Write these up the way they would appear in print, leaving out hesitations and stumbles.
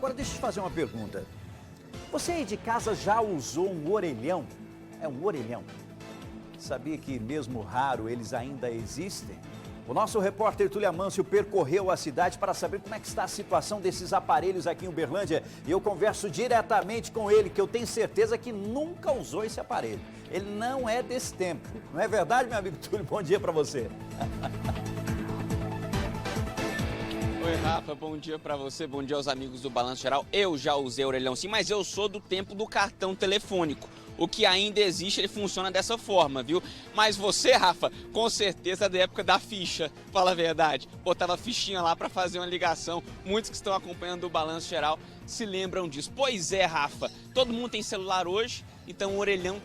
Agora deixa eu te fazer uma pergunta. Você aí de casa já usou um orelhão? É um orelhão. Sabia que mesmo raro eles ainda existem? O nosso repórter Túlio Amâncio percorreu a cidade para saber como é que está a situação desses aparelhos aqui em Uberlândia. E eu converso diretamente com ele, que eu tenho certeza que nunca usou esse aparelho. Ele não é desse tempo. Não é verdade, meu amigo Túlio? Bom dia para você. Oi, Rafa, bom dia pra você, bom dia aos amigos do Balanço Geral. Eu já usei orelhão sim, mas eu sou do tempo do cartão telefônico. O que ainda existe, ele funciona dessa forma, viu? Mas você, Rafa, com certeza é da época da ficha, fala a verdade. Botava fichinha lá pra fazer uma ligação. Muitos que estão acompanhando o Balanço Geral se lembram disso. Pois é, Rafa, todo mundo tem celular hoje, então o orelhão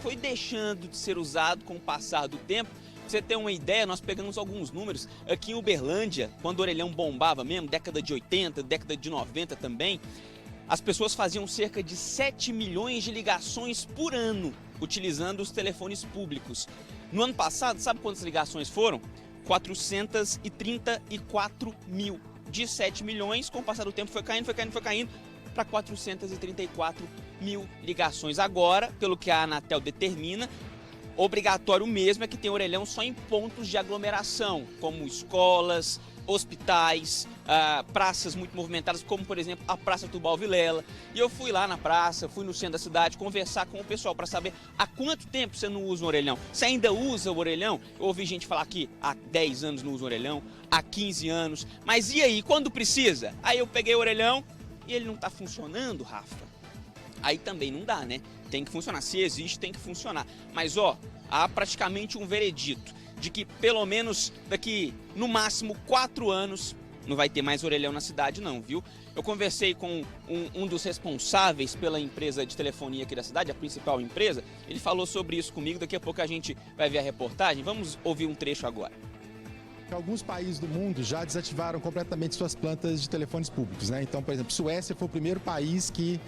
foi deixando de ser usado com o passar do tempo. Pra você ter uma ideia, nós pegamos alguns números aqui em Uberlândia, quando o orelhão bombava mesmo, década de 80, década de 90 também, as pessoas faziam cerca de 7 milhões de ligações por ano, utilizando os telefones públicos. No ano passado, sabe quantas ligações foram? 434 mil. De 7 milhões, com o passar do tempo foi caindo para 434 mil ligações. Agora, pelo que a Anatel determina, obrigatório mesmo é que tenha orelhão só em pontos de aglomeração, como escolas, hospitais, praças muito movimentadas, como por exemplo a Praça Tubal Vilela. E eu fui lá na praça, fui no centro da cidade conversar com o pessoal para saber há quanto tempo você não usa um orelhão. Você ainda usa o orelhão? Eu ouvi gente falar que há 10 anos não usa um orelhão, há 15 anos. Mas e aí, quando precisa? Aí eu peguei o orelhão e ele não está funcionando, Rafa. Aí também não dá, né? Tem que funcionar. Se existe, tem que funcionar. Mas, ó, há praticamente um veredito de que pelo menos daqui, no máximo, 4 anos, não vai ter mais orelhão na cidade não, viu? Eu conversei com um dos responsáveis pela empresa de telefonia aqui da cidade, a principal empresa. Ele falou sobre isso comigo, daqui a pouco a gente vai ver a reportagem. Vamos ouvir um trecho agora. Alguns países do mundo já desativaram completamente suas plantas de telefones públicos, né? Então, por exemplo, Suécia foi o primeiro país que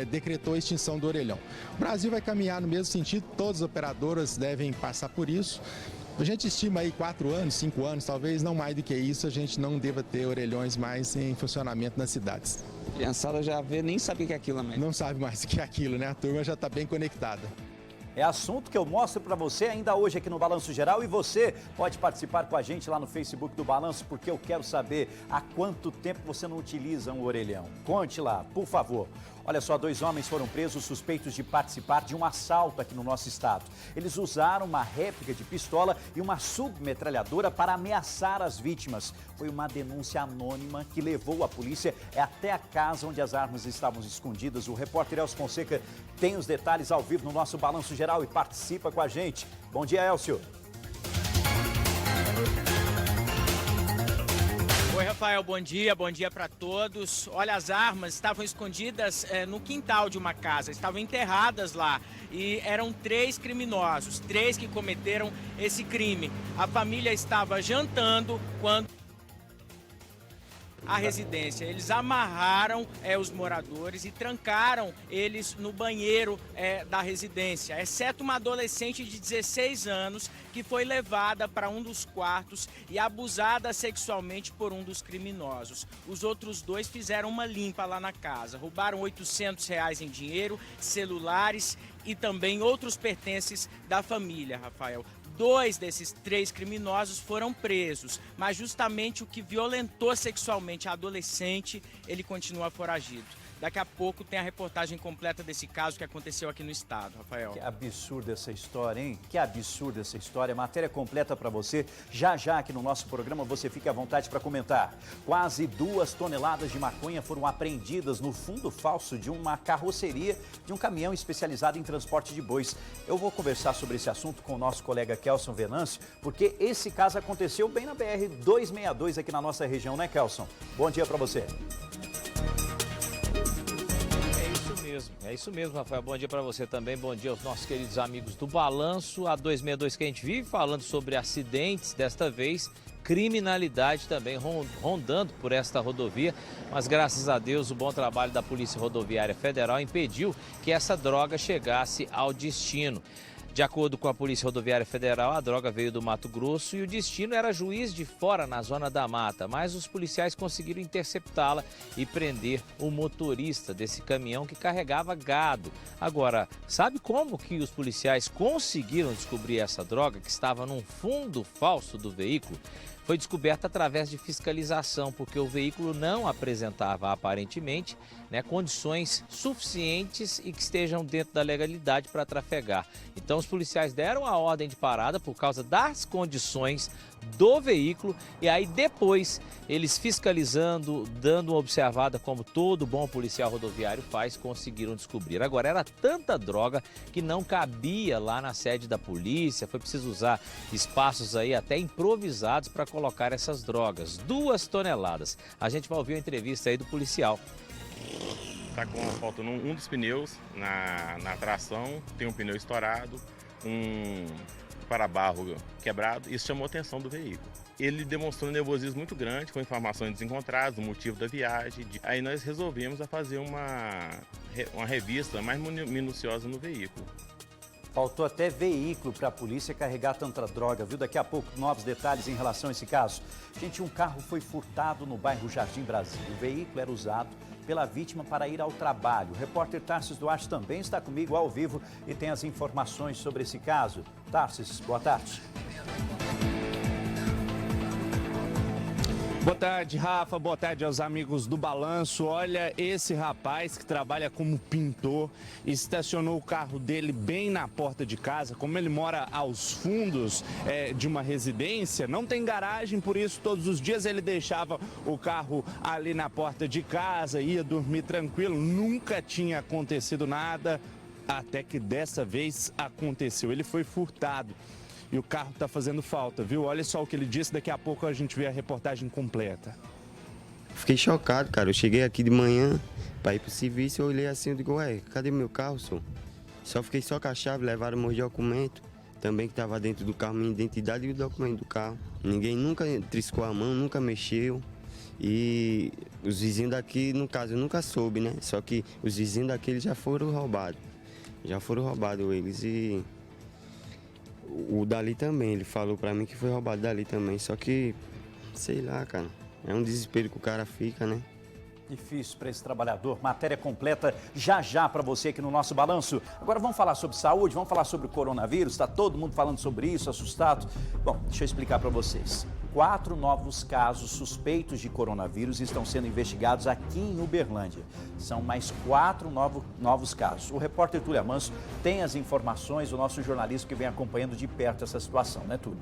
decretou a extinção do orelhão. O Brasil vai caminhar no mesmo sentido, todas as operadoras devem passar por isso. A gente estima aí 4 anos, 5 anos, talvez não mais do que isso, a gente não deva ter orelhões mais em funcionamento nas cidades. A criançada já vê, nem sabe o que é aquilo, né? Não sabe mais o que é aquilo, né? A turma já está bem conectada. É assunto que eu mostro para você ainda hoje aqui no Balanço Geral, e você pode participar com a gente lá no Facebook do Balanço, porque eu quero saber há quanto tempo você não utiliza um orelhão. Conte lá, por favor. Olha só, 2 homens foram presos suspeitos de participar de um assalto aqui no nosso estado. Eles usaram uma réplica de pistola e uma submetralhadora para ameaçar as vítimas. Foi uma denúncia anônima que levou a polícia até a casa onde as armas estavam escondidas. O repórter Elcio Fonseca tem os detalhes ao vivo no nosso Balanço Geral e participa com a gente. Bom dia, Elcio. Oi, Rafael, bom dia para todos. Olha, as armas estavam escondidas no quintal de uma casa, estavam enterradas lá e eram 3 criminosos, 3 que cometeram esse crime. A família estava jantando quando a residência. Eles amarraram os moradores e trancaram eles no banheiro da residência, exceto uma adolescente de 16 anos que foi levada para um dos quartos e abusada sexualmente por um dos criminosos. Os outros 2 fizeram uma limpa lá na casa, roubaram R$800 em dinheiro, celulares e também outros pertences da família, Rafael. 2 desses 3 criminosos foram presos, mas justamente o que violentou sexualmente a adolescente, ele continua foragido. Daqui a pouco tem a reportagem completa desse caso que aconteceu aqui no estado, Rafael. Que absurda essa história, hein? Que absurda essa história. Matéria completa para você. Já aqui no nosso programa você fica à vontade para comentar. Quase 2 toneladas de maconha foram apreendidas no fundo falso de uma carroceria de um caminhão especializado em transporte de bois. Eu vou conversar sobre esse assunto com o nosso colega Kelson Venâncio, porque esse caso aconteceu bem na BR-262 aqui na nossa região, né, Kelson? Bom dia para você. É isso mesmo, Rafael. Bom dia para você também. Bom dia aos nossos queridos amigos do Balanço. A 262 que a gente vive falando sobre acidentes, desta vez criminalidade também rondando por esta rodovia. Mas graças a Deus o bom trabalho da Polícia Rodoviária Federal impediu que essa droga chegasse ao destino. De acordo com a Polícia Rodoviária Federal, a droga veio do Mato Grosso e o destino era Juiz de Fora, na Zona da Mata, mas os policiais conseguiram interceptá-la e prender o motorista desse caminhão que carregava gado. Agora, sabe como que os policiais conseguiram descobrir essa droga que estava num fundo falso do veículo? Foi descoberta através de fiscalização, porque o veículo não apresentava, aparentemente, condições suficientes e que estejam dentro da legalidade para trafegar. Então, os policiais deram a ordem de parada por causa das condições do veículo e aí depois eles fiscalizando, dando uma observada como todo bom policial rodoviário faz, conseguiram descobrir. Agora, era tanta droga que não cabia lá na sede da polícia, foi preciso usar espaços aí até improvisados para colocar essas drogas, 2 toneladas. A gente vai ouvir a entrevista aí do policial. Está faltando um dos pneus na tração, tem um pneu estourado, um para-barro quebrado, isso chamou a atenção do veículo. Ele demonstrou um nervosismo muito grande, com informações desencontradas, o motivo da viagem. Aí nós resolvemos fazer uma revista mais minuciosa no veículo. Faltou até veículo para a polícia carregar tanta droga, viu? Daqui a pouco, novos detalhes em relação a esse caso. Gente, um carro foi furtado no bairro Jardim Brasil. O veículo era usado pela vítima para ir ao trabalho. O repórter Tarsis Duarte também está comigo ao vivo e tem as informações sobre esse caso. Tarsis, boa tarde. Boa tarde, Rafa. Boa tarde aos amigos do Balanço. Olha, esse rapaz que trabalha como pintor estacionou o carro dele bem na porta de casa. Como ele mora aos fundos de uma residência, não tem garagem, por isso todos os dias ele deixava o carro ali na porta de casa, ia dormir tranquilo. Nunca tinha acontecido nada, até que dessa vez aconteceu. Ele foi furtado. E o carro tá fazendo falta, viu? Olha só o que ele disse, daqui a pouco a gente vê a reportagem completa. Fiquei chocado, cara. Eu cheguei aqui de manhã para ir pro serviço e eu olhei assim, eu digo, ué, cadê meu carro, senhor? Só fiquei só com a chave, levaram meus documentos, também que tava dentro do carro, minha identidade e o documento do carro. Ninguém nunca triscou a mão, nunca mexeu. E os vizinhos daqui, no caso, eu nunca soube, né? Só que os vizinhos daqui eles já foram roubados. Já foram roubados eles e... O dali também, ele falou pra mim que foi roubado dali também, só que, sei lá, cara, é um desespero que o cara fica, né? Difícil para esse trabalhador. Matéria completa já para você aqui no nosso Balanço. Agora vamos falar sobre saúde, vamos falar sobre o coronavírus, está todo mundo falando sobre isso, assustado. Bom, deixa eu explicar para vocês. 4 novos casos suspeitos de coronavírus estão sendo investigados aqui em Uberlândia. São mais 4 novos casos. O repórter Túlio Amanso tem as informações, o nosso jornalista que vem acompanhando de perto essa situação, né, Túlio?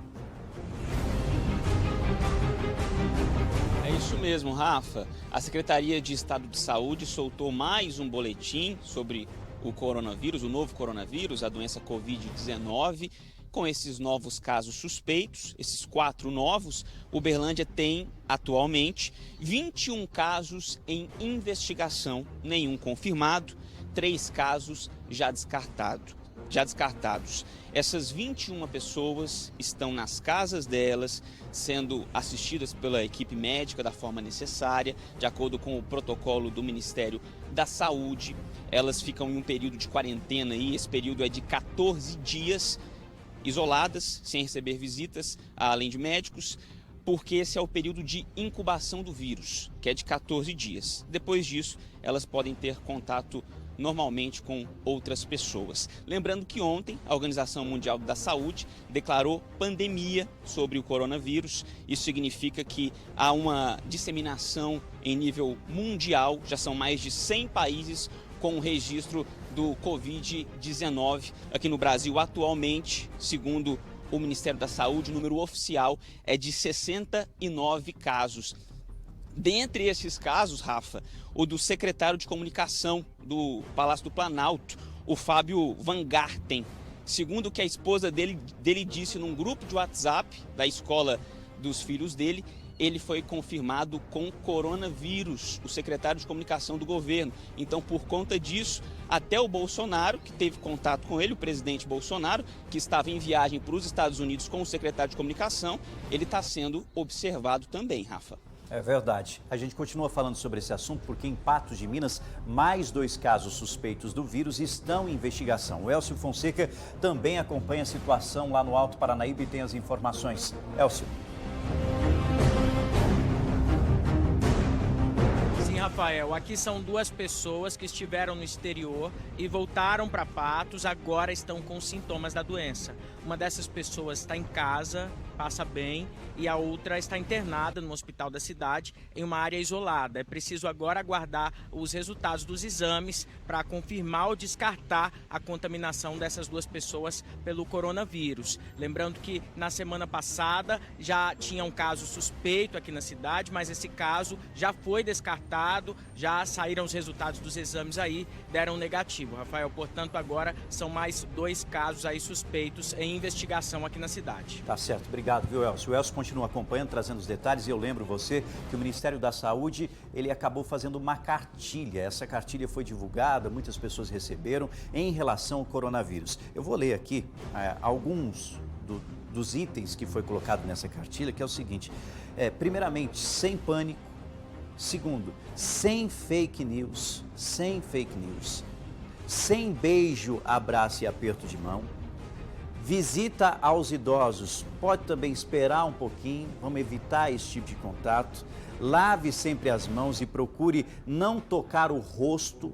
É isso mesmo, Rafa. A Secretaria de Estado de Saúde soltou mais um boletim sobre o coronavírus, o novo coronavírus, a doença Covid-19. Com esses novos casos suspeitos, esses 4 novos, Uberlândia tem atualmente 21 casos em investigação, nenhum confirmado, 3 casos já descartados. Essas 21 pessoas estão nas casas delas, sendo assistidas pela equipe médica da forma necessária, de acordo com o protocolo do Ministério da Saúde. Elas ficam em um período de quarentena e esse período é de 14 dias, isoladas, sem receber visitas, além de médicos, porque esse é o período de incubação do vírus, que é de 14 dias. Depois disso, elas podem ter contato normalmente com outras pessoas. Lembrando que ontem a Organização Mundial da Saúde declarou pandemia sobre o coronavírus. Isso significa que há uma disseminação em nível mundial, já são mais de 100 países com o registro do Covid-19. Aqui no Brasil, atualmente, segundo o Ministério da Saúde, o número oficial é de 69 casos. Dentre esses casos, Rafa, o do secretário de comunicação do Palácio do Planalto, o Fábio Van Garten. Segundo o que a esposa dele disse num grupo de WhatsApp da escola dos filhos dele, ele foi confirmado com coronavírus, o secretário de comunicação do governo. Então, por conta disso, até o Bolsonaro, que teve contato com ele, o presidente Bolsonaro, que estava em viagem para os Estados Unidos com o secretário de comunicação, ele está sendo observado também, Rafa. É verdade. A gente continua falando sobre esse assunto porque em Patos de Minas, mais 2 casos suspeitos do vírus estão em investigação. O Elcio Fonseca também acompanha a situação lá no Alto Paranaíba e tem as informações. Elcio. Rafael, aqui são 2 pessoas que estiveram no exterior e voltaram para Patos, agora estão com sintomas da doença. Uma dessas pessoas está em casa, passa bem, e a outra está internada no hospital da cidade, em uma área isolada. É preciso agora aguardar os resultados dos exames para confirmar ou descartar a contaminação dessas 2 pessoas pelo coronavírus. Lembrando que na semana passada já tinha um caso suspeito aqui na cidade, mas esse caso já foi descartado, já saíram os resultados dos exames aí, deram negativo. Rafael, portanto, agora são mais 2 casos aí suspeitos em investigação aqui na cidade. Tá certo, obrigado, viu, Elcio? O Elcio continua acompanhando, trazendo os detalhes, e eu lembro você que o Ministério da Saúde, ele acabou fazendo uma cartilha. Essa cartilha foi divulgada, muitas pessoas receberam em relação ao coronavírus. Eu vou ler aqui alguns dos itens que foi colocado nessa cartilha, que é o seguinte: primeiramente, sem pânico. Segundo, sem fake news, sem beijo, abraço e aperto de mão. Visita aos idosos, pode também esperar um pouquinho, vamos evitar esse tipo de contato. Lave sempre as mãos e procure não tocar o rosto.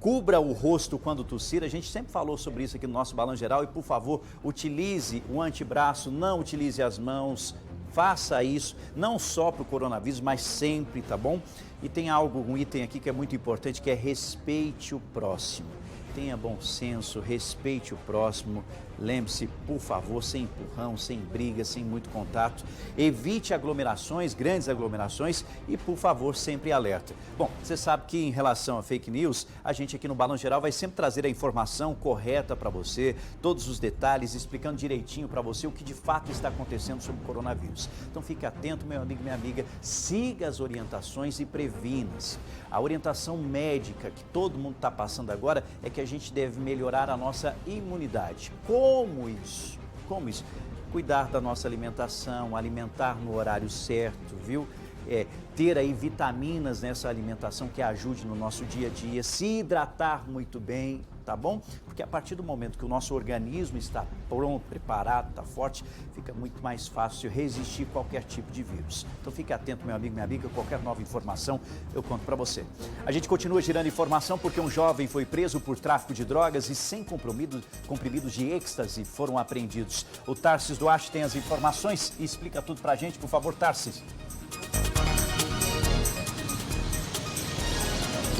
Cubra o rosto quando tossir, a gente sempre falou sobre isso aqui no nosso Balanço Geral e, por favor, utilize o antebraço, não utilize as mãos. Faça isso, não só para o coronavírus, mas sempre, tá bom? E tem um item aqui que é muito importante, que é respeite o próximo. Tenha bom senso, respeite o próximo. Lembre-se, por favor, sem empurrão, sem briga, sem muito contato. Evite aglomerações, grandes aglomerações e, por favor, sempre alerta. Bom, você sabe que em relação a fake news, a gente aqui no Balanço Geral vai sempre trazer a informação correta para você, todos os detalhes, explicando direitinho para você o que de fato está acontecendo sobre o coronavírus. Então fique atento, meu amigo e minha amiga, siga as orientações e previna-se. A orientação médica que todo mundo está passando agora é que a gente deve melhorar a nossa imunidade. Como isso? Como isso? Cuidar da nossa alimentação, alimentar no horário certo, viu? Ter aí vitaminas nessa alimentação que ajude no nosso dia a dia, se hidratar muito bem, tá bom? Porque a partir do momento que o nosso organismo está pronto, preparado, está forte, fica muito mais fácil resistir a qualquer tipo de vírus. Então fique atento, meu amigo, minha amiga, qualquer nova informação eu conto para você. A gente continua girando informação porque um jovem foi preso por tráfico de drogas e 100 comprimidos de êxtase foram apreendidos. O Tarsis Duarte tem as informações e explica tudo pra gente, por favor, Tarsis.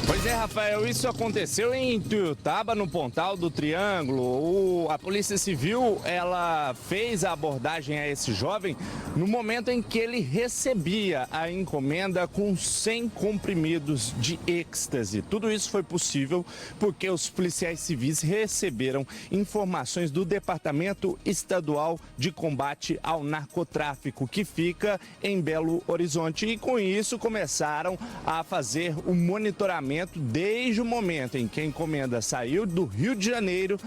Pois é, Rafael, isso aconteceu em Ituiutaba, no Pontal do Triângulo. A Polícia Civil, ela fez a abordagem a esse jovem no momento em que ele recebia a encomenda com 100 comprimidos de êxtase. Tudo isso foi possível porque os policiais civis receberam informações do Departamento Estadual de Combate ao Narcotráfico, que fica em Belo Horizonte. E com isso começaram a fazer o monitoramento desde o momento em que a encomenda saiu do Rio de Janeiro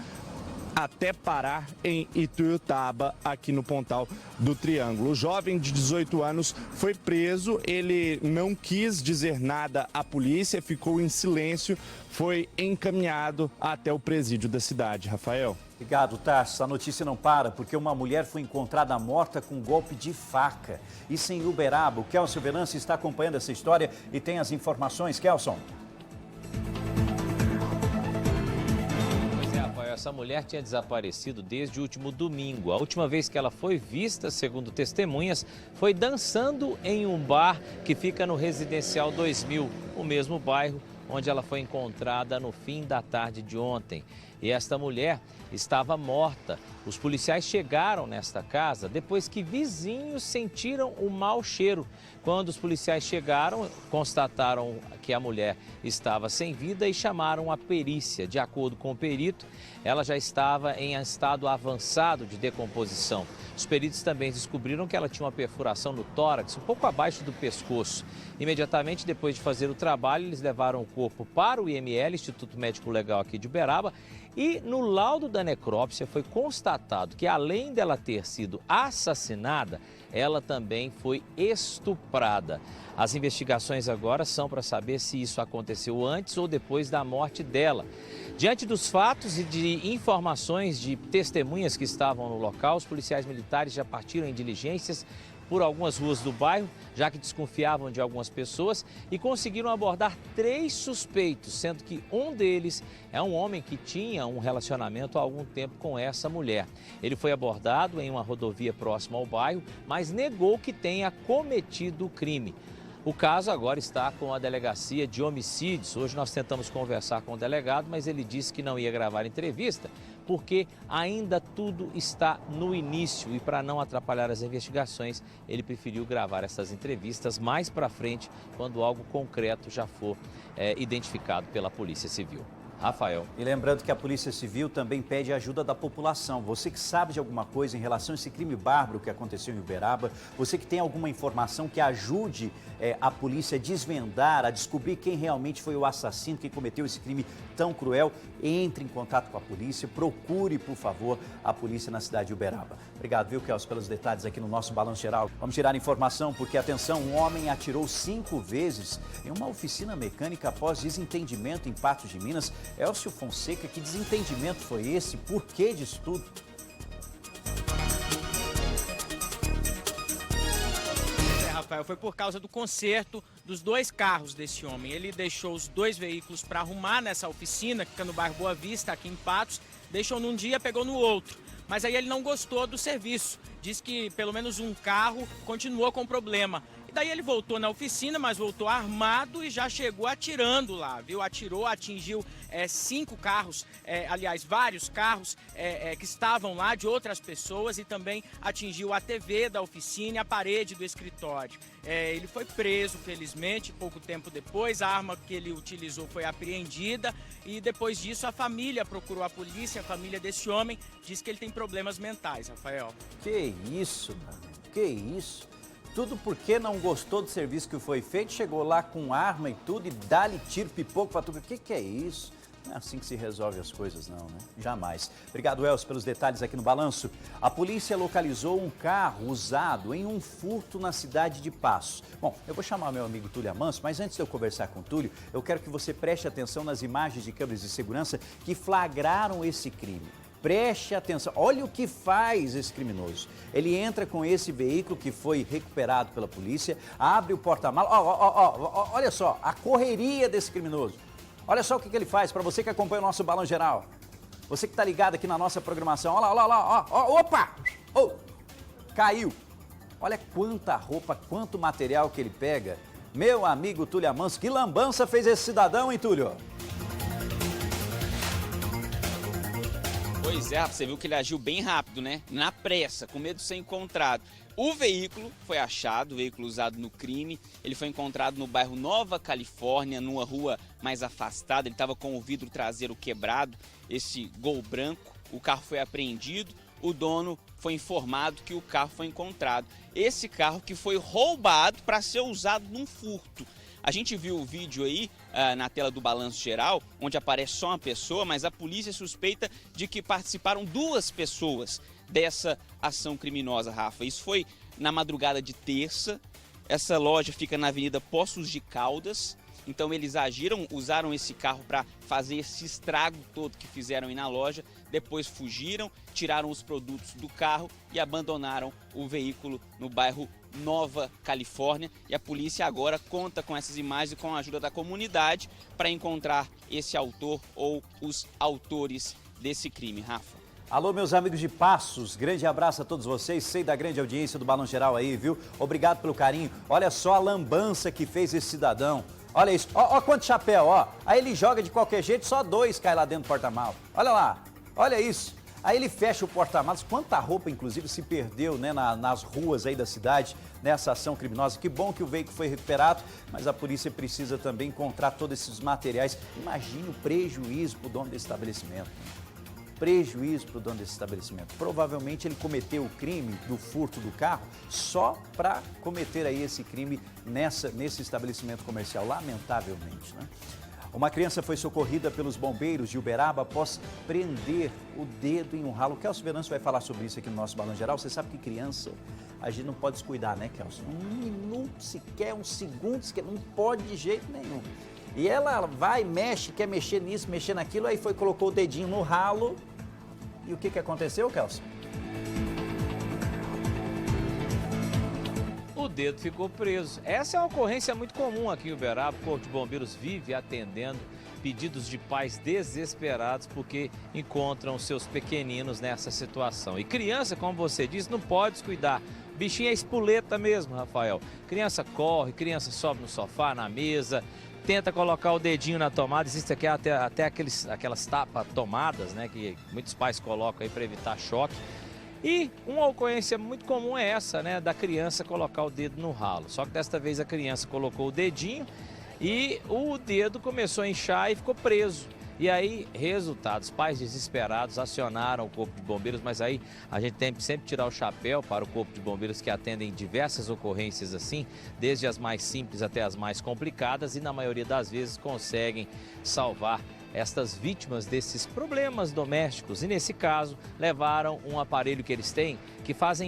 até parar em Ituiutaba, aqui no Pontal do Triângulo. O jovem de 18 anos foi preso, ele não quis dizer nada à polícia, ficou em silêncio, foi encaminhado até o presídio da cidade. Rafael. Obrigado, Tarso. A notícia não para, porque uma mulher foi encontrada morta com um golpe de faca. Isso em Uberaba. O Kelson Venâncio está acompanhando essa história e tem as informações. Kelson. Essa mulher tinha desaparecido desde o último domingo. A última vez que ela foi vista, segundo testemunhas, foi dançando em um bar que fica no Residencial 2000, o mesmo bairro onde ela foi encontrada no fim da tarde de ontem. E esta mulher estava morta. Os policiais chegaram nesta casa depois que vizinhos sentiram um mau cheiro. Quando os policiais chegaram, constataram que a mulher estava sem vida e chamaram a perícia. De acordo com o perito, ela já estava em estado avançado de decomposição. Os peritos também descobriram que ela tinha uma perfuração no tórax, um pouco abaixo do pescoço. Imediatamente depois de fazer o trabalho, eles levaram o corpo para o IML, Instituto Médico Legal aqui de Uberaba, E no laudo da necrópsia foi constatado que, além dela ter sido assassinada, ela também foi estuprada. As investigações agora são para saber se isso aconteceu antes ou depois da morte dela. Diante dos fatos e de informações de testemunhas que estavam no local, os policiais militares já partiram em diligências por algumas ruas do bairro, já que desconfiavam de algumas pessoas, e conseguiram abordar 3 suspeitos, sendo que um deles é um homem que tinha um relacionamento há algum tempo com essa mulher. Ele foi abordado em uma rodovia próxima ao bairro, mas negou que tenha cometido o crime. O caso agora está com a Delegacia de Homicídios. Hoje nós tentamos conversar com o delegado, mas ele disse que não ia gravar entrevista porque ainda tudo está no início e, para não atrapalhar as investigações, ele preferiu gravar essas entrevistas mais para frente, quando algo concreto já for identificado pela Polícia Civil. Rafael. E lembrando que a Polícia Civil também pede a ajuda da população. Você que sabe de alguma coisa em relação a esse crime bárbaro que aconteceu em Uberaba, você que tem alguma informação que ajude a polícia a desvendar, a descobrir quem realmente foi o assassino que cometeu esse crime tão cruel, entre em contato com a polícia, procure, por favor, a polícia na cidade de Uberaba. Obrigado, viu, Kelso, pelos detalhes aqui no nosso Balanço Geral. Vamos tirar informação porque, atenção, um homem atirou 5 vezes em uma oficina mecânica após desentendimento em Patos de Minas. Elcio Fonseca, que desentendimento foi esse? Por que disso tudo? Rafael, foi por causa do conserto dos 2 carros desse homem. Ele deixou os 2 veículos para arrumar nessa oficina, que fica no bairro Boa Vista, aqui em Patos. Deixou num dia, pegou no outro. Mas aí ele não gostou do serviço. Diz que pelo menos um carro continuou com problema. E daí ele voltou na oficina, mas voltou armado e já chegou atirando lá, viu? Atirou, atingiu 5 carros, aliás, vários carros que estavam lá de outras pessoas, e também atingiu a TV da oficina e a parede do escritório. Ele foi preso, felizmente, pouco tempo depois. A arma que ele utilizou foi apreendida e depois disso a família procurou a polícia. A família desse homem diz que ele tem problemas mentais, Rafael. Que isso, mano? Que isso? Tudo porque não gostou do serviço que foi feito, chegou lá com arma e tudo e dá-lhe tiro, pipoco pra tudo. O que é isso? Não é assim que se resolve as coisas não, né? Jamais. Obrigado, Elcio, pelos detalhes aqui no Balanço. A polícia localizou um carro usado em um furto na cidade de Passos. Bom, eu vou chamar meu amigo Túlio Amanso, mas antes de eu conversar com o Túlio, eu quero que você preste atenção nas imagens de câmeras de segurança que flagraram esse crime. Preste atenção, olha o que faz esse criminoso. Ele entra com esse veículo que foi recuperado pela polícia, abre o porta-malas, olha só, a correria desse criminoso. Olha só o que ele faz, para você que acompanha o nosso Balão Geral. Você que está ligado aqui na nossa programação, olha lá, opa! Oh, caiu. Olha quanta roupa, quanto material que ele pega. Meu amigo Túlio Amanso, que lambança fez esse cidadão, hein, Túlio? Pois é, você viu que ele agiu bem rápido, né? Na pressa, com medo de ser encontrado. O veículo foi achado, o veículo usado no crime. Ele foi encontrado no bairro Nova Califórnia, numa rua mais afastada. Ele estava com o vidro traseiro quebrado, esse Gol branco. O carro foi apreendido, o dono foi informado que o carro foi encontrado. Esse carro que foi roubado para ser usado num furto. A gente viu o vídeo aí na tela do Balanço Geral, onde aparece só uma pessoa, mas a polícia suspeita de que participaram 2 pessoas dessa ação criminosa, Rafa. Isso foi na madrugada de terça. Essa loja fica na Avenida Poços de Caldas. Então eles usaram esse carro para fazer esse estrago todo que fizeram aí na loja. Depois fugiram, tiraram os produtos do carro e abandonaram o veículo no bairro Nova Califórnia. E a polícia agora conta com essas imagens e com a ajuda da comunidade para encontrar esse autor ou os autores desse crime, Rafa. Alô, meus amigos de Passos, grande abraço a todos vocês, sei da grande audiência do Balão Geral aí, viu? Obrigado pelo carinho. Olha só a lambança que fez esse cidadão. Olha isso, ó quanto chapéu, ó. Aí ele joga de qualquer jeito, só 2 caem lá dentro do porta-malas. Olha lá, olha isso. Aí ele fecha o porta-malas, quanta roupa inclusive se perdeu, né, nas ruas aí da cidade, nessa ação criminosa. Que bom que o veículo foi recuperado, mas a polícia precisa também encontrar todos esses materiais. Imagine o prejuízo para o dono desse estabelecimento. Prejuízo para o dono desse estabelecimento. Provavelmente ele cometeu o crime do furto do carro só para cometer aí esse crime nesse estabelecimento comercial, lamentavelmente, né? Uma criança foi socorrida pelos bombeiros de Uberaba após prender o dedo em um ralo. O Kelson Venâncio vai falar sobre isso aqui no nosso Balanço Geral. Você sabe que criança, a gente não pode descuidar, né, Kelson? Um minuto sequer, um segundo sequer, não pode de jeito nenhum. E ela vai, mexe, quer mexer nisso, mexer naquilo, aí colocou o dedinho no ralo. E o que aconteceu, Kelson? O dedo ficou preso. Essa é uma ocorrência muito comum aqui em Uberaba. O Corpo de Bombeiros vive atendendo pedidos de pais desesperados porque encontram seus pequeninos nessa situação. E criança, como você disse, não pode descuidar. Bichinho é espoleta mesmo, Rafael. Criança corre, criança sobe no sofá, na mesa, tenta colocar o dedinho na tomada. Existe aqui até aquelas tapa-tomadas, né, que muitos pais colocam aí para evitar choque. E uma ocorrência muito comum é essa, né, da criança colocar o dedo no ralo. Só que desta vez a criança colocou o dedinho e o dedo começou a inchar e ficou preso. E aí, resultados, pais desesperados acionaram o Corpo de Bombeiros, mas aí a gente tem que sempre tirar o chapéu para o Corpo de Bombeiros que atendem diversas ocorrências assim, desde as mais simples até as mais complicadas e na maioria das vezes conseguem salvar estas vítimas desses problemas domésticos. E nesse caso, levaram um aparelho que eles têm que faz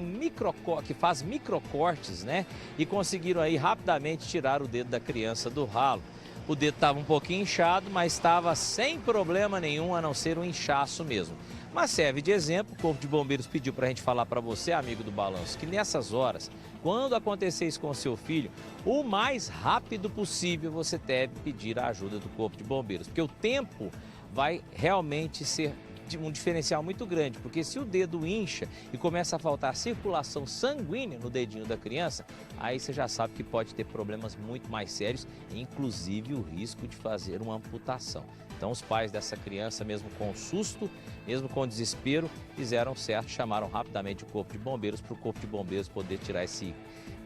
microcortes, né? E conseguiram aí rapidamente tirar o dedo da criança do ralo. O dedo estava um pouquinho inchado, mas estava sem problema nenhum, a não ser um inchaço mesmo. Mas serve de exemplo, o Corpo de Bombeiros pediu para a gente falar para você, amigo do Balanço, que nessas horas, quando acontecer isso com o seu filho, o mais rápido possível você deve pedir a ajuda do Corpo de Bombeiros, porque o tempo vai realmente ser um diferencial muito grande, porque se o dedo incha e começa a faltar circulação sanguínea no dedinho da criança, aí você já sabe que pode ter problemas muito mais sérios, inclusive o risco de fazer uma amputação. Então os pais dessa criança, mesmo com susto, mesmo com desespero, fizeram certo, chamaram rapidamente o Corpo de Bombeiros para o Corpo de Bombeiros poder tirar esse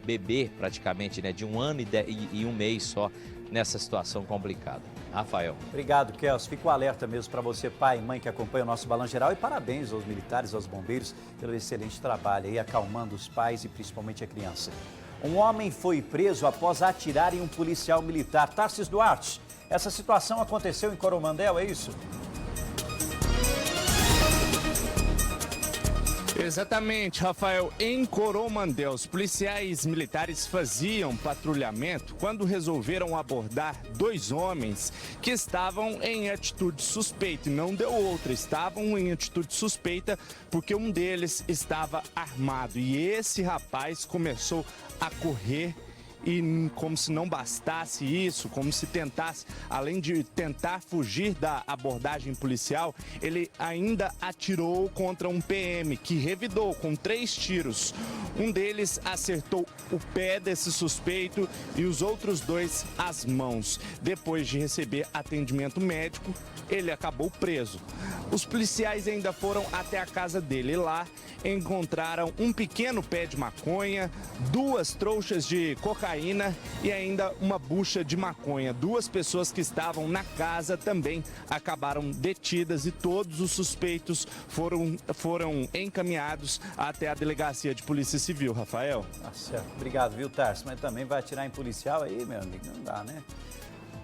bebê praticamente, né, de 1 ano e 1 mês só nessa situação complicada. Rafael. Obrigado, Kelson. Fico alerta mesmo para você, pai e mãe que acompanha o nosso Balanço Geral, e parabéns aos militares, aos bombeiros pelo excelente trabalho aí, acalmando os pais e principalmente a criança. Um homem foi preso após atirar em um policial militar. Tarcísio Duarte, essa situação aconteceu em Coromandel, é isso? Exatamente, Rafael. Em Coromandel, os policiais militares faziam patrulhamento quando resolveram abordar 2 homens que estavam em atitude suspeita. E não deu outra, estavam em atitude suspeita porque um deles estava armado. E esse rapaz começou a correr. E como se não bastasse isso, como se tentasse, além de tentar fugir da abordagem policial, ele ainda atirou contra um PM que revidou com 3 tiros. Um deles acertou o pé desse suspeito e os outros 2 as mãos. Depois de receber atendimento médico, ele acabou preso. Os policiais ainda foram até a casa dele e lá encontraram um pequeno pé de maconha, 2 trouxas de cocaína e ainda uma bucha de maconha. 2 pessoas que estavam na casa também acabaram detidas e todos os suspeitos foram encaminhados até a delegacia de Polícia Civil, Rafael. Tá certo. Obrigado, viu, Tarso? Mas também vai atirar em policial aí, meu amigo? Não dá, né?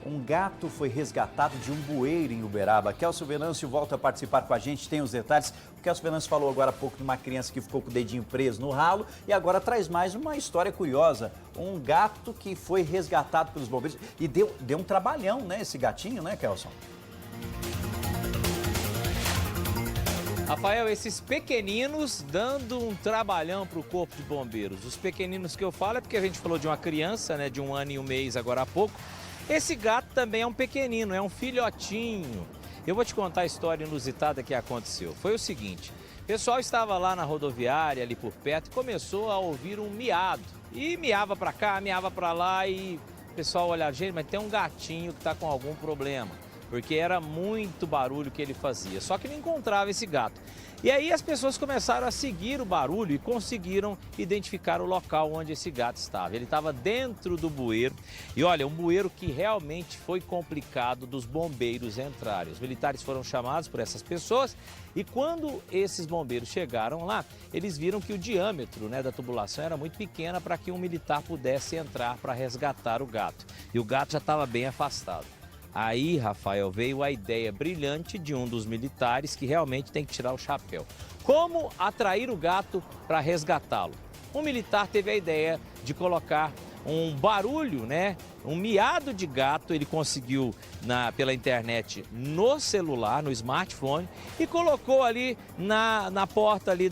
Um gato foi resgatado de um bueiro em Uberaba. Kelson Venâncio volta a participar com a gente, tem os detalhes. O Kelson Venâncio falou agora há pouco de uma criança que ficou com o dedinho preso no ralo e agora traz mais uma história curiosa. Um gato que foi resgatado pelos bombeiros e deu um trabalhão, né, esse gatinho, né, Kelson? Rafael, esses pequeninos dando um trabalhão para o Corpo de Bombeiros. Os pequeninos que eu falo é porque a gente falou de uma criança, né, de 1 ano e 1 mês agora há pouco. Esse gato também é um pequenino, é um filhotinho. Eu vou te contar a história inusitada que aconteceu. Foi o seguinte, o pessoal estava lá na rodoviária, ali por perto, e começou a ouvir um miado. E miava para cá, miava para lá, e o pessoal olhava, gente, mas tem um gatinho que está com algum problema. Porque era muito barulho que ele fazia, só que não encontrava esse gato. E aí as pessoas começaram a seguir o barulho e conseguiram identificar o local onde esse gato estava. Ele estava dentro do bueiro e olha, um bueiro que realmente foi complicado dos bombeiros entrarem. Os militares foram chamados por essas pessoas e quando esses bombeiros chegaram lá, eles viram que o diâmetro, né, da tubulação era muito pequena para que um militar pudesse entrar para resgatar o gato. E o gato já estava bem afastado. Aí, Rafael, veio a ideia brilhante de um dos militares que realmente tem que tirar o chapéu. Como atrair o gato para resgatá-lo? Um militar teve a ideia de colocar um barulho, né? Um miado de gato, ele conseguiu pela internet no celular, no smartphone, e colocou ali na porta ali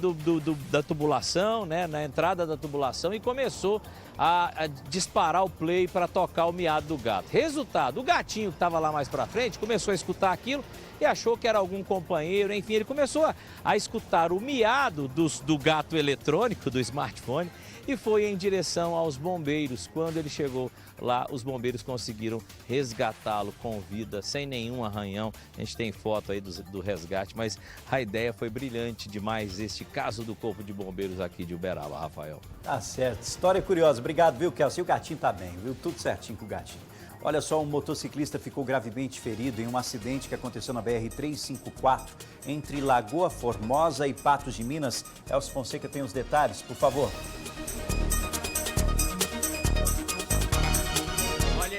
da tubulação, né? Na entrada da tubulação, e começou a disparar o play para tocar o miado do gato. Resultado, o gatinho que estava lá mais para frente começou a escutar aquilo e achou que era algum companheiro, enfim, ele começou a escutar o miado do gato eletrônico, do smartphone, e foi em direção aos bombeiros. Quando ele chegou lá, os bombeiros conseguiram resgatá-lo com vida, sem nenhum arranhão. A gente tem foto aí do resgate, mas a ideia foi brilhante demais, este caso do Corpo de Bombeiros aqui de Uberaba, Rafael. Tá certo, história curiosa. Obrigado, viu, Kelsey? O gatinho tá bem, viu? Tudo certinho com o gatinho. Olha só, um motociclista ficou gravemente ferido em um acidente que aconteceu na BR-354, entre Lagoa Formosa e Patos de Minas. Elcio Fonseca tem os detalhes, por favor.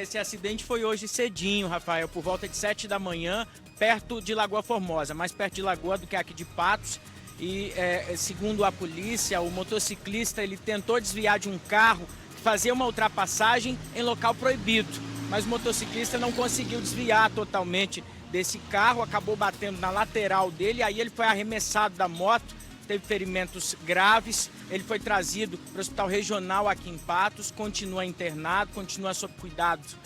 Esse acidente foi hoje cedinho, Rafael, por volta de 7 da manhã, perto de Lagoa Formosa, mais perto de Lagoa do que aqui de Patos. E segundo a polícia, o motociclista ele tentou desviar de um carro, fazer uma ultrapassagem em local proibido, mas o motociclista não conseguiu desviar totalmente desse carro, acabou batendo na lateral dele, aí ele foi arremessado da moto, teve ferimentos graves, ele foi trazido para o hospital regional aqui em Patos, continua internado, continua sob cuidados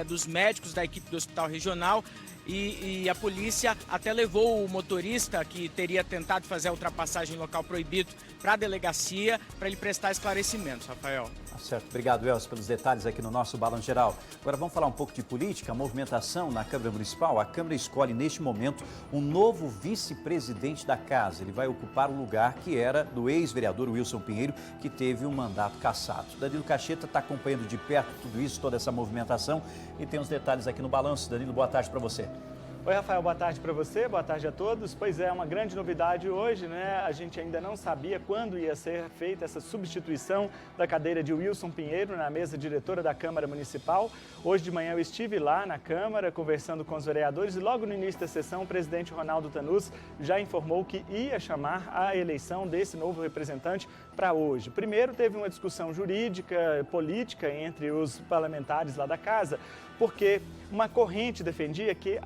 dos médicos da equipe do hospital regional e a polícia até levou o motorista que teria tentado fazer a ultrapassagem em local proibido para a delegacia para ele prestar esclarecimentos, Rafael. Tá certo, obrigado, Elcio, pelos detalhes aqui no nosso Balanço Geral. Agora vamos falar um pouco de política, movimentação na Câmara Municipal. A Câmara escolhe neste momento um novo vice-presidente da casa. Ele vai ocupar o lugar que era do ex-vereador Wilson Pinheiro, que teve um mandato cassado. Danilo Cacheta está acompanhando de perto tudo isso, toda essa movimentação, e tem os detalhes aqui no Balanço. Danilo, boa tarde para você. Oi, Rafael, boa tarde para você, boa tarde a todos. Pois é, uma grande novidade hoje, né? A gente ainda não sabia quando ia ser feita essa substituição da cadeira de Wilson Pinheiro na mesa diretora da Câmara Municipal. Hoje de manhã eu estive lá na Câmara conversando com os vereadores e logo no início da sessão o presidente Ronaldo Tanus já informou que ia chamar a eleição desse novo representante para hoje. Primeiro teve uma discussão jurídica, política entre os parlamentares lá da casa, porque uma corrente defendia que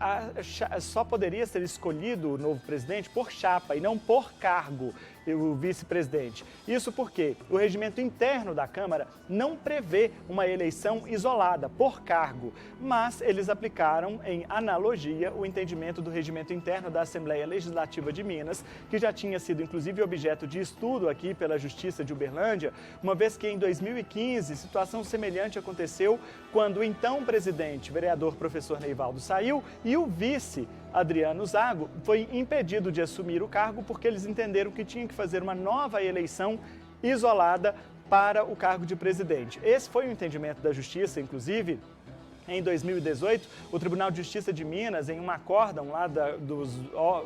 só poderia ser escolhido o novo presidente por chapa e não por cargo, o vice-presidente. Isso porque o regimento interno da Câmara não prevê uma eleição isolada por cargo, mas eles aplicaram em analogia o entendimento do regimento interno da Assembleia Legislativa de Minas, que já tinha sido inclusive objeto de estudo aqui pela Justiça de Uberlândia, uma vez que em 2015 situação semelhante aconteceu quando o então presidente, vereador professor Neivaldo, saiu e o vice, Adriano Zago, foi impedido de assumir o cargo porque eles entenderam que tinha que fazer uma nova eleição isolada para o cargo de presidente. Esse foi o entendimento da Justiça, inclusive. Em 2018, o Tribunal de Justiça de Minas, em um acórdão lá dos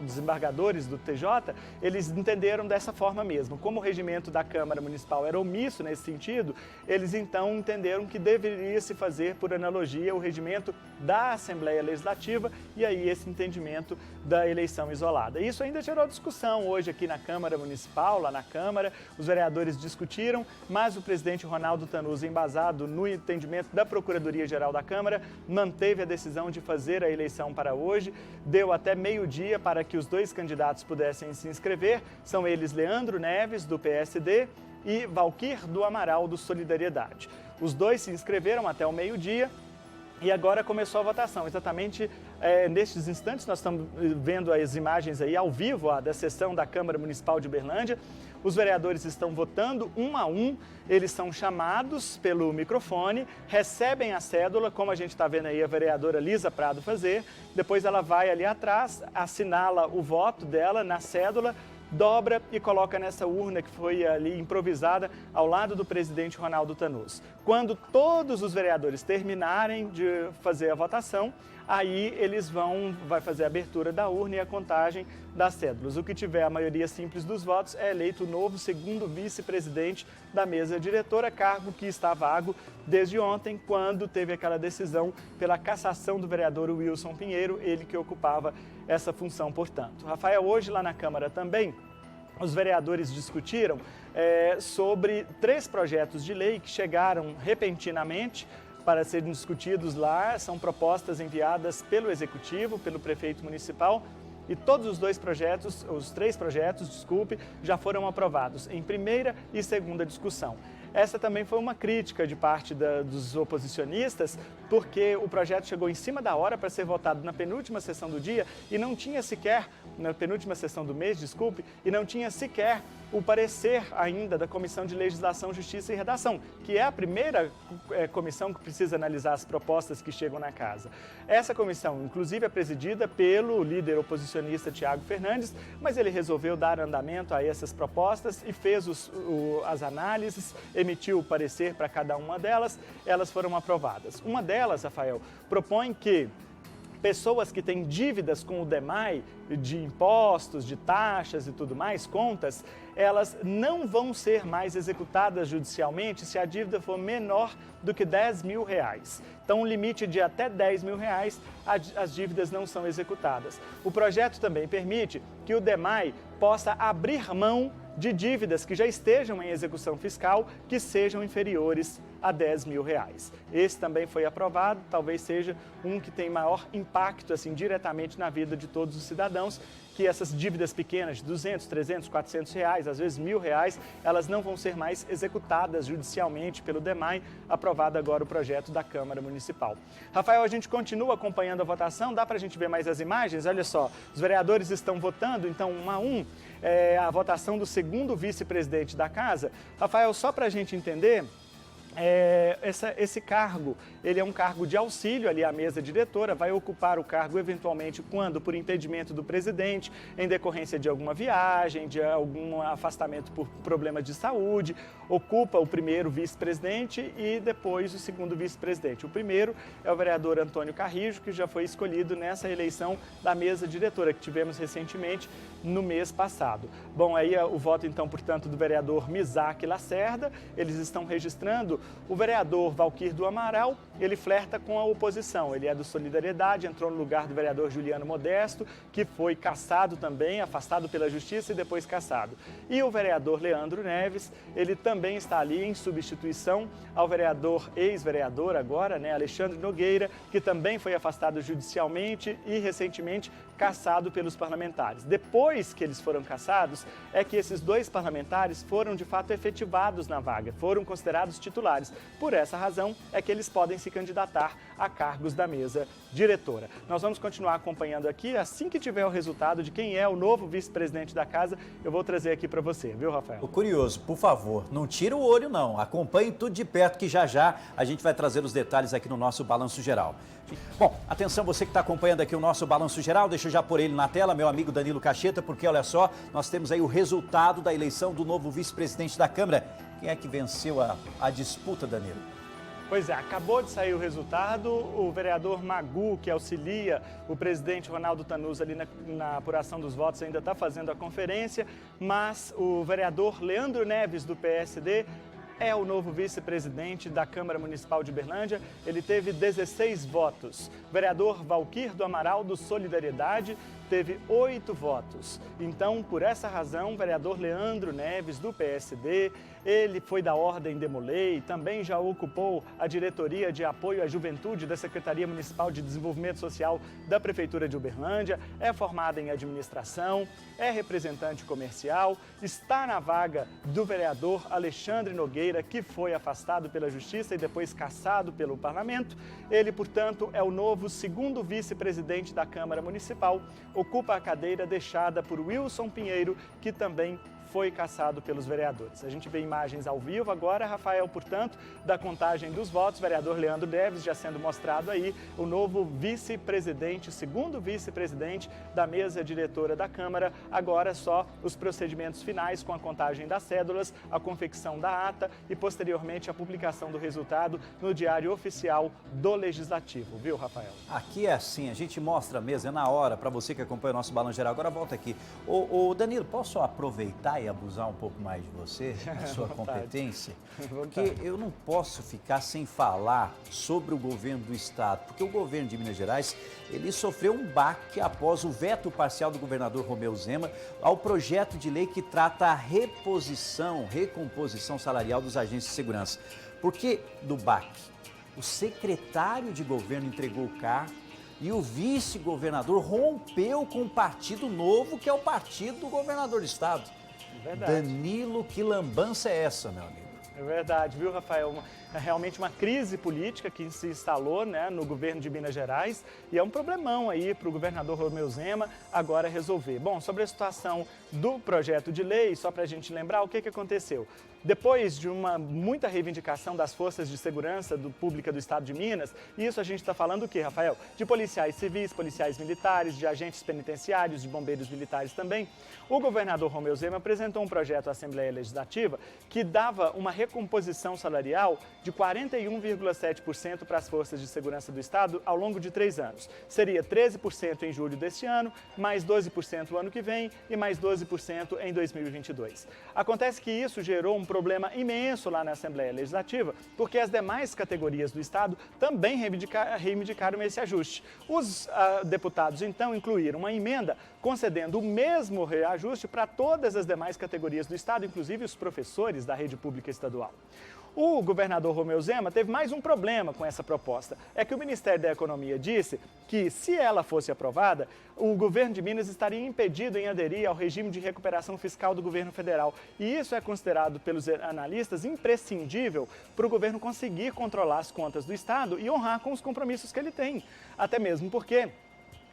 desembargadores do TJ, eles entenderam dessa forma mesmo. Como o regimento da Câmara Municipal era omisso nesse sentido, eles então entenderam que deveria se fazer, por analogia, o regimento da Assembleia Legislativa e aí esse entendimento da eleição isolada. Isso ainda gerou discussão hoje aqui na Câmara Municipal, lá na Câmara. Os vereadores discutiram, mas o presidente Ronaldo Tanus, embasado no entendimento da Procuradoria-Geral da Câmara, manteve a decisão de fazer a eleição para hoje, deu até meio-dia para que os dois candidatos pudessem se inscrever, são eles Leandro Neves, do PSD, e Valquir do Amaral, do Solidariedade. Os dois se inscreveram até o meio-dia e agora começou a votação. Exatamente nestes instantes nós estamos vendo as imagens aí ao vivo da sessão da Câmara Municipal de Uberlândia. Os vereadores estão votando um a um, eles são chamados pelo microfone, recebem a cédula, como a gente está vendo aí a vereadora Lisa Prado fazer, depois ela vai ali atrás, assinala o voto dela na cédula, dobra e coloca nessa urna que foi ali improvisada ao lado do presidente Ronaldo Tanus. Quando todos os vereadores terminarem de fazer a votação, aí vai fazer a abertura da urna e a contagem das cédulas. O que tiver a maioria simples dos votos é eleito o novo segundo vice-presidente da mesa diretora, cargo que está vago desde ontem, quando teve aquela decisão pela cassação do vereador Wilson Pinheiro, ele que ocupava essa função, portanto. Rafael, hoje lá na Câmara também, os vereadores discutiram sobre 3 projetos de lei que chegaram repentinamente para serem discutidos lá. São propostas enviadas pelo Executivo, pelo prefeito municipal, e todos os 3 projetos, já foram aprovados em primeira e segunda discussão. Essa também foi uma crítica de parte dos oposicionistas, porque o projeto chegou em cima da hora para ser votado na penúltima sessão do dia e não tinha sequer, na penúltima sessão do mês, e não tinha sequer o parecer ainda da Comissão de Legislação, Justiça e Redação, que é a primeira comissão que precisa analisar as propostas que chegam na casa. Essa comissão, inclusive, é presidida pelo líder oposicionista Tiago Fernandes, mas ele resolveu dar andamento a essas propostas e fez as análises, emitiu o parecer para cada uma delas, elas foram aprovadas. Uma delas, Rafael, propõe que pessoas que têm dívidas com o DEMAI, de impostos, de taxas e tudo mais, contas, elas não vão ser mais executadas judicialmente se a dívida for menor do que R$10 mil. Então, um limite de até R$10 mil, as dívidas não são executadas. O projeto também permite que o DEMAI possa abrir mão de dívidas que já estejam em execução fiscal, que sejam inferiores a R$10 mil. Esse também foi aprovado, talvez seja um que tem maior impacto, assim, diretamente na vida de todos os cidadãos, que essas dívidas pequenas de R$200, R$300, R$400, às vezes R$1.000, elas não vão ser mais executadas judicialmente pelo DEMAI, aprovado agora o projeto da Câmara Municipal. Rafael, a gente continua acompanhando a votação, dá para a gente ver mais as imagens? Olha só, os vereadores estão votando, então, 1 a 1, a votação do segundo vice-presidente da Casa. Rafael, só para a gente entender, esse cargo, ele é um cargo de auxílio ali à mesa diretora, vai ocupar o cargo eventualmente quando por impedimento do presidente, em decorrência de alguma viagem, de algum afastamento por problemas de saúde, ocupa o primeiro vice-presidente e depois o segundo vice-presidente. O primeiro é o vereador Antônio Carrijo, que já foi escolhido nessa eleição da mesa diretora que tivemos recentemente no mês passado. Bom, aí o voto então, portanto, do vereador Misaque Lacerda, eles estão registrando o vereador Valquir do Amaral, ele flerta com a oposição, ele é do Solidariedade, entrou no lugar do vereador Juliano Modesto, que foi cassado também, afastado pela Justiça e depois cassado. E o vereador Leandro Neves, ele também está ali em substituição ao vereador, ex-vereador agora, Alexandre Nogueira, que também foi afastado judicialmente e recentemente cassado pelos parlamentares. Depois que eles foram cassados, é que esses 2 parlamentares foram de fato efetivados na vaga, foram considerados titulares. Por essa razão é que eles podem se candidatar a cargos da mesa diretora. Nós vamos continuar acompanhando aqui, assim que tiver o resultado de quem é o novo vice-presidente da casa, eu vou trazer aqui para você, viu, Rafael? Curioso, por favor, não tira o olho não, acompanhe tudo de perto que já a gente vai trazer os detalhes aqui no nosso Balanço Geral. Bom, atenção você que está acompanhando aqui o nosso Balanço Geral, deixa eu já pôr ele na tela, meu amigo Danilo Cacheta, porque olha só, nós temos aí o resultado da eleição do novo vice-presidente da Câmara. Quem é que venceu a disputa, Danilo? Pois é, acabou de sair o resultado, o vereador Magu, que auxilia o presidente Ronaldo Tanús ali na apuração dos votos, ainda está fazendo a conferência, mas o vereador Leandro Neves, do PSD, é o novo vice-presidente da Câmara Municipal de Uberlândia. Ele teve 16 votos. O vereador Valquir do Amaral, do Solidariedade, teve 8 votos. Então, por essa razão, o vereador Leandro Neves, do PSD, ele foi da Ordem Demolei, também já ocupou a diretoria de apoio à juventude da Secretaria Municipal de Desenvolvimento Social da Prefeitura de Uberlândia, é formado em administração, é representante comercial, está na vaga do vereador Alexandre Nogueira, que foi afastado pela Justiça e depois cassado pelo Parlamento. Ele, portanto, é o novo segundo vice-presidente da Câmara Municipal, ocupa a cadeira deixada por Wilson Pinheiro, que também foi cassado pelos vereadores. A gente vê imagens ao vivo agora, Rafael, portanto, da contagem dos votos. O vereador Leandro Neves já sendo mostrado aí, o novo vice-presidente, segundo vice-presidente da mesa diretora da Câmara. Agora só os procedimentos finais com a contagem das cédulas, a confecção da ata e posteriormente a publicação do resultado no Diário Oficial do Legislativo. Viu, Rafael? Aqui é assim, a gente mostra a mesa, é na hora, para você que acompanha o nosso Balanço Geral. Agora volta aqui. Ô Danilo, posso aproveitar e abusar um pouco mais de você, da sua competência? Porque eu não posso ficar sem falar sobre o governo do Estado, porque o governo de Minas Gerais, ele sofreu um baque após o veto parcial do governador Romeu Zema ao projeto de lei que trata a recomposição salarial dos agentes de segurança. Por que do baque? O secretário de governo entregou o cargo e o vice-governador rompeu com o Partido Novo, que é o partido do governador do Estado. Verdade. Danilo, que lambança é essa, meu amigo? É verdade, viu, Rafael? É realmente uma crise política que se instalou, né, no governo de Minas Gerais e é um problemão aí para o governador Romeu Zema agora resolver. Bom, sobre a situação do projeto de lei, só para a gente lembrar o que aconteceu. Depois de muita reivindicação das forças de segurança pública do Estado de Minas, e isso a gente está falando o quê, Rafael? De policiais civis, policiais militares, de agentes penitenciários, de bombeiros militares também. O governador Romeu Zema apresentou um projeto à Assembleia Legislativa que dava uma recomposição salarial de 41,7% para as forças de segurança do Estado ao longo de 3 anos. Seria 13% em julho deste ano, mais 12% o ano que vem e mais 12% em 2022. Acontece que isso gerou um problema imenso lá na Assembleia Legislativa, porque as demais categorias do Estado também reivindicaram esse ajuste. Os deputados, então, incluíram uma emenda concedendo o mesmo reajuste para todas as demais categorias do Estado, inclusive os professores da rede pública estadual. O governador Romeu Zema teve mais um problema com essa proposta. É que o Ministério da Economia disse que, se ela fosse aprovada, o governo de Minas estaria impedido em aderir ao regime de recuperação fiscal do governo federal. E isso é considerado pelos analistas imprescindível para o governo conseguir controlar as contas do Estado e honrar com os compromissos que ele tem. Até mesmo porque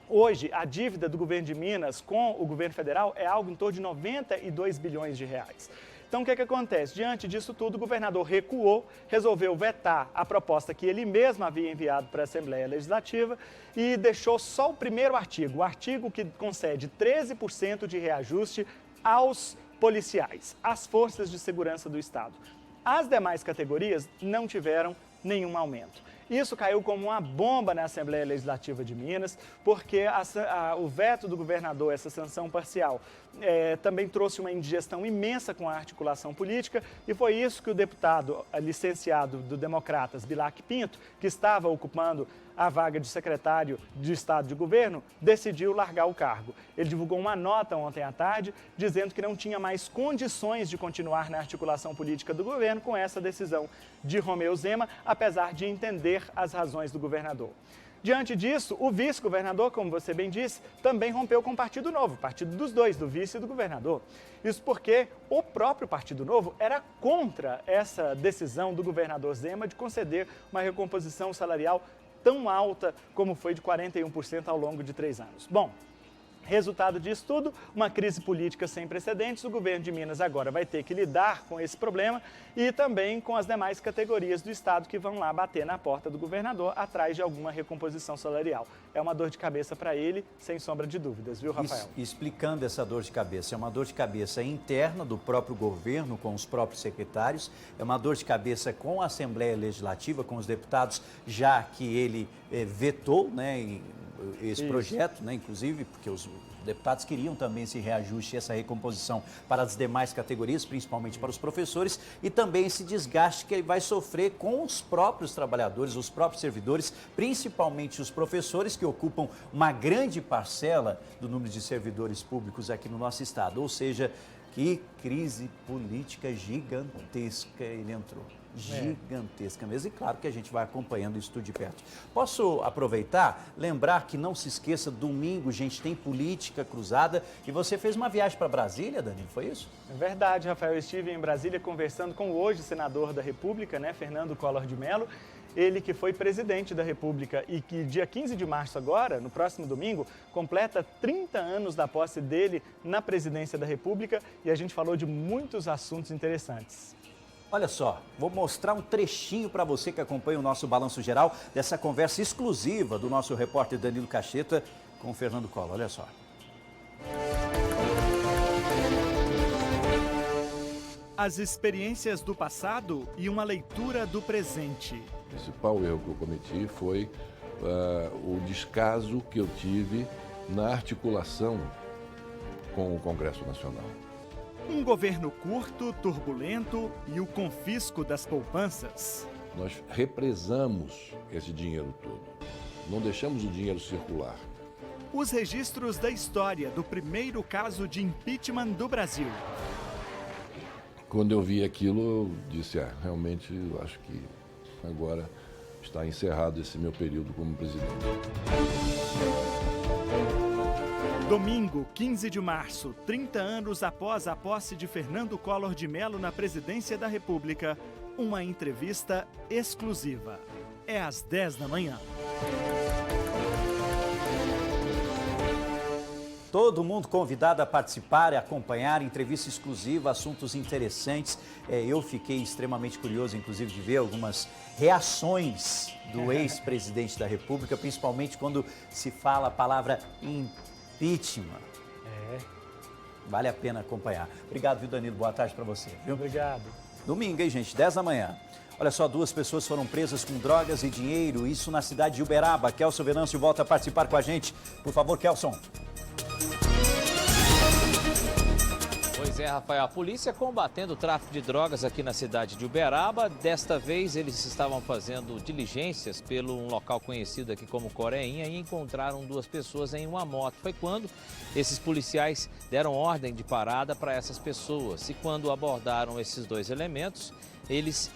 hoje, a dívida do governo de Minas com o governo federal é algo em torno de 92 bilhões de reais. Então, o que acontece? Diante disso tudo, o governador recuou, resolveu vetar a proposta que ele mesmo havia enviado para a Assembleia Legislativa e deixou só o primeiro artigo, o artigo que concede 13% de reajuste aos policiais, às forças de segurança do Estado. As demais categorias não tiveram nenhum aumento. Isso caiu como uma bomba na Assembleia Legislativa de Minas, porque o veto do governador, essa sanção parcial, também trouxe uma indigestão imensa com a articulação política e foi isso que o deputado licenciado do Democratas, Bilac Pinto, que estava ocupando a vaga de secretário de Estado de Governo, decidiu largar o cargo. Ele divulgou uma nota ontem à tarde dizendo que não tinha mais condições de continuar na articulação política do governo com essa decisão de Romeu Zema, apesar de entender as razões do governador. Diante disso, o vice-governador, como você bem disse, também rompeu com o Partido Novo, o partido dos dois, do vice e do governador. Isso porque o próprio Partido Novo era contra essa decisão do governador Zema de conceder uma recomposição salarial tão alta como foi de 41% ao longo de 3 anos. Bom, resultado disso tudo, uma crise política sem precedentes. O governo de Minas agora vai ter que lidar com esse problema e também com as demais categorias do Estado que vão lá bater na porta do governador atrás de alguma recomposição salarial. É uma dor de cabeça para ele, sem sombra de dúvidas, viu, Rafael? Explicando essa dor de cabeça, é uma dor de cabeça interna do próprio governo, com os próprios secretários, é uma dor de cabeça com a Assembleia Legislativa, com os deputados, já que ele vetou, né, esse projeto, né, inclusive, porque os deputados queriam também esse reajuste, essa recomposição para as demais categorias, principalmente para os professores, e também esse desgaste que ele vai sofrer com os próprios trabalhadores, os próprios servidores, principalmente os professores, que ocupam uma grande parcela do número de servidores públicos aqui no nosso estado. Ou seja, que crise política gigantesca ele entrou. Gigantesca mesmo, e claro que a gente vai acompanhando isso tudo de perto. Posso aproveitar, lembrar que não se esqueça, domingo, gente, tem Política Cruzada e você fez uma viagem para Brasília, Danilo, foi isso? É verdade, Rafael, eu estive em Brasília conversando com o hoje senador da República, né, Fernando Collor de Mello, Ele que foi presidente da República e que dia 15 de março agora, no próximo domingo, completa 30 anos da posse dele na presidência da República e a gente falou de muitos assuntos interessantes. Olha só, vou mostrar um trechinho para você que acompanha o nosso Balanço Geral dessa conversa exclusiva do nosso repórter Danilo Cacheta com o Fernando Collor. Olha só. As experiências do passado e uma leitura do presente. O principal erro que eu cometi foi o descaso que eu tive na articulação com o Congresso Nacional. Um governo curto, turbulento e o confisco das poupanças. Nós represamos esse dinheiro todo. Não deixamos o dinheiro circular. Os registros da história do primeiro caso de impeachment do Brasil. Quando eu vi aquilo, eu disse, realmente, eu acho que agora está encerrado esse meu período como presidente. Domingo, 15 de março, 30 anos após a posse de Fernando Collor de Mello na presidência da República, uma entrevista exclusiva. É às 10 da manhã. Todo mundo convidado a participar e acompanhar, entrevista exclusiva, assuntos interessantes. Eu fiquei extremamente curioso, inclusive, de ver algumas reações do ex-presidente da República, principalmente quando se fala a palavra impeachment. Vale a pena acompanhar. Obrigado, viu, Danilo? Boa tarde para você. Viu? Obrigado. Domingo, hein, gente? 10 da manhã. Olha só, 2 pessoas foram presas com drogas e dinheiro, isso na cidade de Uberaba. Kelson Venâncio volta a participar com a gente. Por favor, Kelson. Pois é, Rafael, a polícia combatendo o tráfico de drogas aqui na cidade de Uberaba. Desta vez eles estavam fazendo diligências pelo um local conhecido aqui como Coreinha e encontraram 2 pessoas em uma moto. Foi quando esses policiais deram ordem de parada para essas pessoas. E quando abordaram esses 2 elementos, eles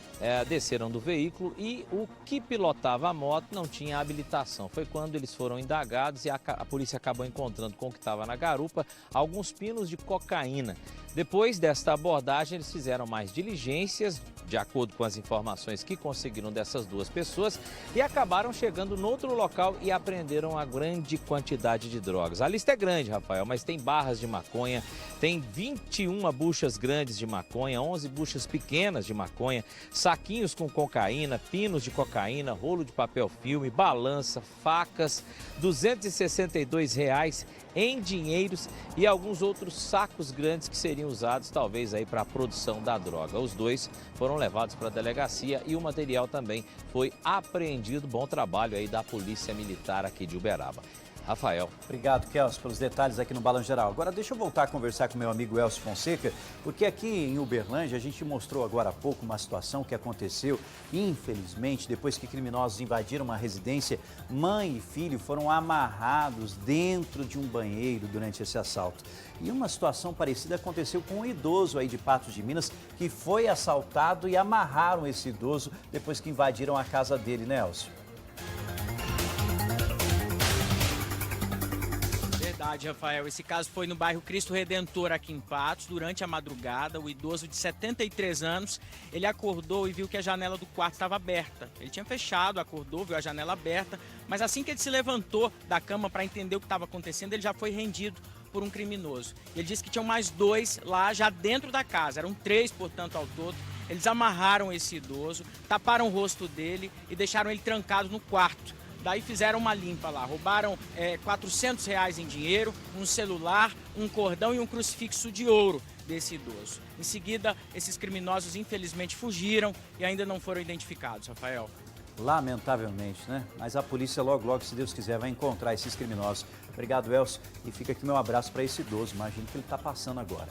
desceram do veículo e o que pilotava a moto não tinha habilitação. Foi quando eles foram indagados e a polícia acabou encontrando com o que estava na garupa alguns pinos de cocaína. Depois desta abordagem, eles fizeram mais diligências, de acordo com as informações que conseguiram dessas 2 pessoas, e acabaram chegando no outro local e apreenderam a grande quantidade de drogas. A lista é grande, Rafael, mas tem barras de maconha, tem 21 buchas grandes de maconha, 11 buchas pequenas de maconha, saquinhos com cocaína, pinos de cocaína, rolo de papel filme, balança, facas, R$262 em dinheiros e alguns outros sacos grandes que seriam usados talvez aí para a produção da droga. Os 2 foram levados para a delegacia e o material também foi apreendido. Bom trabalho aí da Polícia Militar aqui de Uberaba. Rafael. Obrigado, Kelson, pelos detalhes aqui no Balanço Geral. Agora deixa eu voltar a conversar com meu amigo Elcio Fonseca, porque aqui em Uberlândia a gente mostrou agora há pouco uma situação que aconteceu, infelizmente, depois que criminosos invadiram uma residência, mãe e filho foram amarrados dentro de um banheiro durante esse assalto. E uma situação parecida aconteceu com um idoso aí de Patos de Minas, que foi assaltado e amarraram esse idoso depois que invadiram a casa dele, né, Elcio? Verdade, Rafael. Esse caso foi no bairro Cristo Redentor, aqui em Patos, durante a madrugada. O idoso de 73 anos, ele acordou e viu que a janela do quarto estava aberta. Ele tinha fechado, acordou, viu a janela aberta, mas assim que ele se levantou da cama para entender o que estava acontecendo, ele já foi rendido por um criminoso. Ele disse que tinham mais 2 lá já dentro da casa, eram 3, portanto, ao todo. Eles amarraram esse idoso, taparam o rosto dele e deixaram ele trancado no quarto. Daí fizeram uma limpa lá, roubaram R$400 em dinheiro, um celular, um cordão e um crucifixo de ouro desse idoso. Em seguida, esses criminosos infelizmente fugiram e ainda não foram identificados, Rafael. Lamentavelmente, né? Mas a polícia logo, logo, se Deus quiser, vai encontrar esses criminosos. Obrigado, Elcio. E fica aqui meu abraço para esse idoso. Imagino que ele está passando agora.